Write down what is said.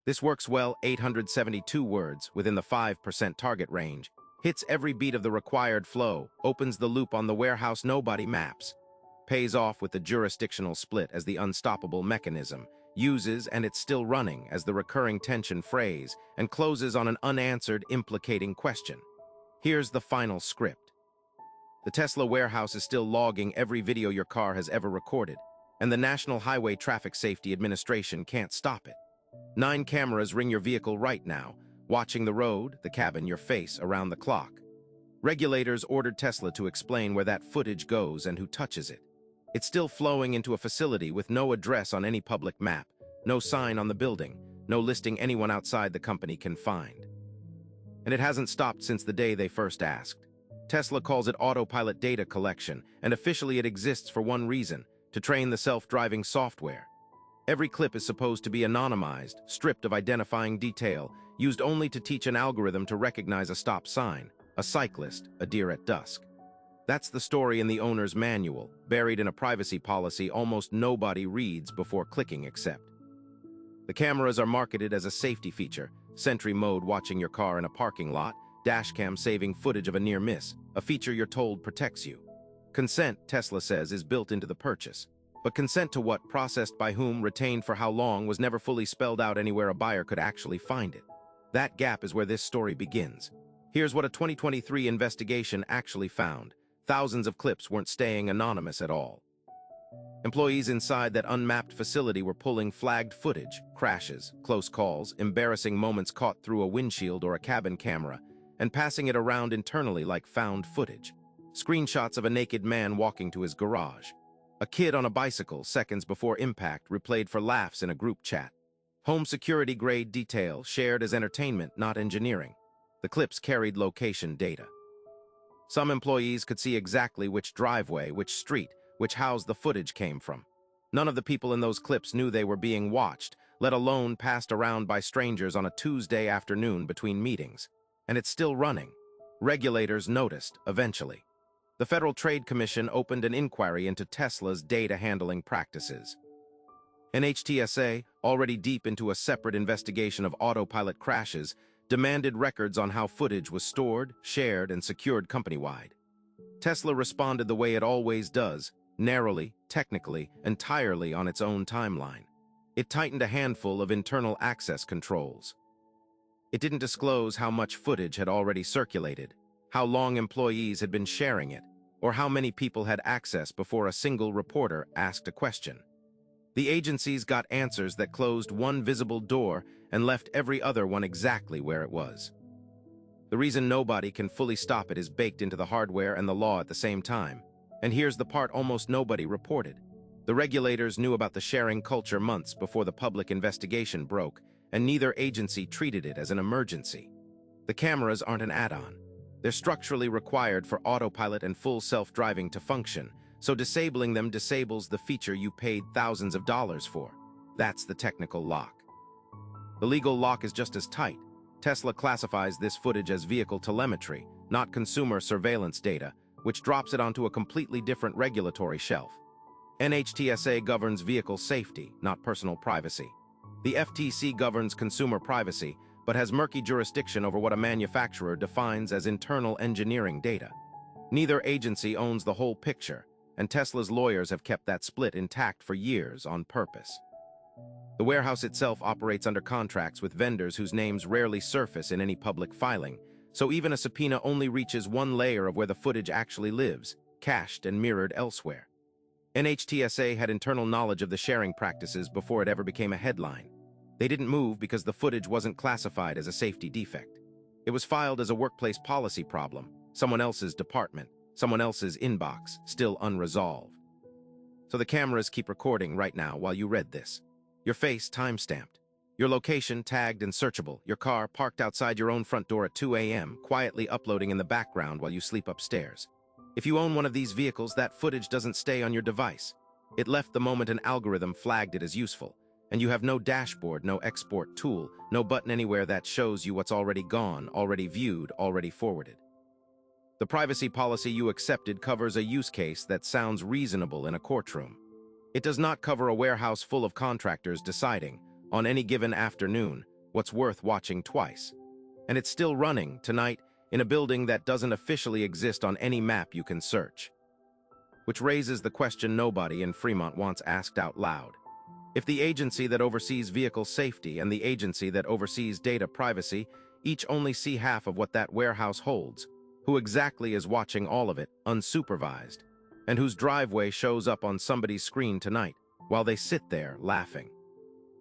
This works well, 872 words within the 5% target range, hits every beat of the required flow, opens the loop on the warehouse nobody maps, pays off with the jurisdictional split as the unstoppable mechanism, uses and it's still running as the recurring tension phrase, and closes on an unanswered implicating question. Here's the final script. The Tesla warehouse is still logging every video your car has ever recorded, and the National Highway Traffic Safety Administration can't stop it. 9 cameras ring your vehicle right now, watching the road, the cabin, your face around the clock. Regulators ordered Tesla to explain where that footage goes and who touches it. It's still flowing into a facility with no address on any public map, no sign on the building, no listing anyone outside the company can find. And it hasn't stopped since the day they first asked. Tesla calls it autopilot data collection, and officially it exists for one reason: to train the self-driving software. Every clip is supposed to be anonymized, stripped of identifying detail, used only to teach an algorithm to recognize a stop sign, a cyclist, a deer at dusk. That's the story in the owner's manual, buried in a privacy policy almost nobody reads before clicking accept. The cameras are marketed as a safety feature: Sentry mode watching your car in a parking lot, dashcam saving footage of a near miss, a feature you're told protects you. Consent, Tesla says, is built into the purchase. But consent to what, processed by whom, retained for how long, was never fully spelled out anywhere a buyer could actually find it. That gap is where this story begins. Here's what a 2023 investigation actually found. Thousands of clips weren't staying anonymous at all. Employees inside that unmapped facility were pulling flagged footage, crashes, close calls, embarrassing moments caught through a windshield or a cabin camera, and passing it around internally like found footage. Screenshots of a naked man walking to his garage. A kid on a bicycle seconds before impact replayed for laughs in a group chat. Home security grade detail shared as entertainment, not engineering. The clips carried location data. Some employees could see exactly which driveway, which street, which house the footage came from. None of the people in those clips knew they were being watched, let alone passed around by strangers on a Tuesday afternoon between meetings. And it's still running. Regulators noticed, eventually. The Federal Trade Commission opened an inquiry into Tesla's data handling practices. NHTSA, already deep into a separate investigation of autopilot crashes, demanded records on how footage was stored, shared, and secured company-wide. Tesla responded the way it always does, narrowly, technically, entirely on its own timeline. It tightened a handful of internal access controls. It didn't disclose how much footage had already circulated, how long employees had been sharing it, or how many people had access before a single reporter asked a question. The agencies got answers that closed one visible door and left every other one exactly where it was. The reason nobody can fully stop it is baked into the hardware and the law at the same time. And here's the part almost nobody reported. The regulators knew about the sharing culture months before the public investigation broke, and neither agency treated it as an emergency. The cameras aren't an add-on. They're structurally required for autopilot and full self-driving to function, so disabling them disables the feature you paid thousands of dollars for. That's the technical lock. The legal lock is just as tight. Tesla classifies this footage as vehicle telemetry, not consumer surveillance data, which drops it onto a completely different regulatory shelf. NHTSA governs vehicle safety, not personal privacy. The FTC governs consumer privacy, but has murky jurisdiction over what a manufacturer defines as internal engineering data. Neither agency owns the whole picture, and Tesla's lawyers have kept that split intact for years on purpose. The warehouse itself operates under contracts with vendors whose names rarely surface in any public filing, so even a subpoena only reaches one layer of where the footage actually lives, cached and mirrored elsewhere. NHTSA had internal knowledge of the sharing practices before it ever became a headline. They didn't move because the footage wasn't classified as a safety defect. It was filed as a workplace policy problem, someone else's department, someone else's inbox, still unresolved. So the cameras keep recording right now while you read this. Your face time-stamped. Your location tagged and searchable. Your car parked outside your own front door at 2 a.m., quietly uploading in the background while you sleep upstairs. If you own one of these vehicles, that footage doesn't stay on your device. It left the moment an algorithm flagged it as useful. And you have no dashboard, no export tool, no button anywhere that shows you what's already gone, already viewed, already forwarded. The privacy policy you accepted covers a use case that sounds reasonable in a courtroom. It does not cover a warehouse full of contractors deciding, on any given afternoon, what's worth watching twice. And it's still running, tonight, in a building that doesn't officially exist on any map you can search. Which raises the question nobody in Fremont wants asked out loud. If the agency that oversees vehicle safety and the agency that oversees data privacy each only see half of what that warehouse holds, who exactly is watching all of it, unsupervised, and whose driveway shows up on somebody's screen tonight, while they sit there laughing?